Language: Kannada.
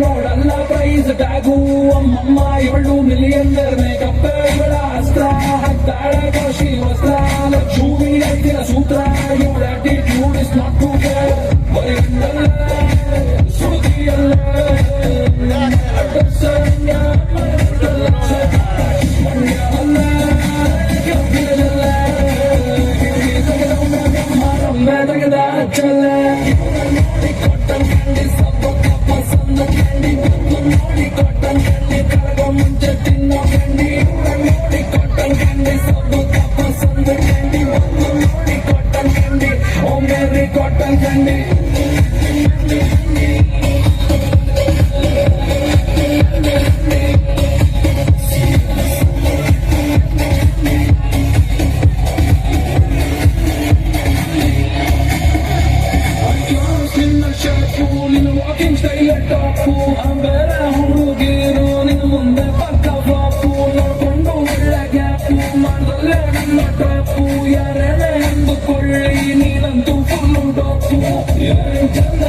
ನೋಡಲ್ಲ ಪ್ರೈಸ್ ಟ್ಯಾಗು ಅಮ್ಮಮ್ಮ 7 ಮಿಲಿಯನ್ನೇ ಕಪ್ಪೆಗಳ ಅಸ್ತ್ರ ಹಾಕ್ತಾಳ ಕಾಶಿ ವಸ್ತ್ರ ಲಕ್ಷ್ಮಿ ಐತಿನ ಸೂತ್ರ ಇವಳ ಆಟಿಟ್ಯೂಡ್ ಇಸ್ ನಾಟ್ ಟು ಬರೀ ಸುದ್ದಿಯಲ್ಲ ತೆಗೆದ ಚಲ್ಲ ಕಾಟನ್ ಕ್ಯಾಂಡಿ ಸಬ್ಬ ಪಸಂದ ಕ್ಯಾಂಡಿ ನೋಡಿ ಕಾಟನ್ ಕ್ಯಾಂಡಿ ಕರಗೋ ಮುಂಚೆ ತಿನ್ನೋ ಕ್ಯಾಂಡಿ ನೋಡಿ ಕಾಟನ್ ಕ್ಯಾಂಡಿ ಸಬ್ಬ ಪಸಂದ ಕ್ಯಾಂಡಿ ನೋಡಿ ಕಾಟನ್ ಕ್ಯಾಂಡಿ ಓ ಮೇರಿ cotton candy walking style top ಅಂಬೇರ ಹುಡುಗಿರು ನಿನ್ನ ಮುಂದೆ ಪಕ್ಕ ಫ್ಲಾಪು ನೋಡ್ಕೊಂಡು ಒಳ್ಳೆ ಗ್ಯಾಪು ಮಾಡ್ದಲ್ಲೇ ನನ್ನ ಟಾಪು ಯಾರೇನೇ ಅಂದುಕೊಳ್ಳಿ ನೀನಂತೂ ಫುಲ್ಲು ಟಾಪು ಯಾರೇ ಚಂದ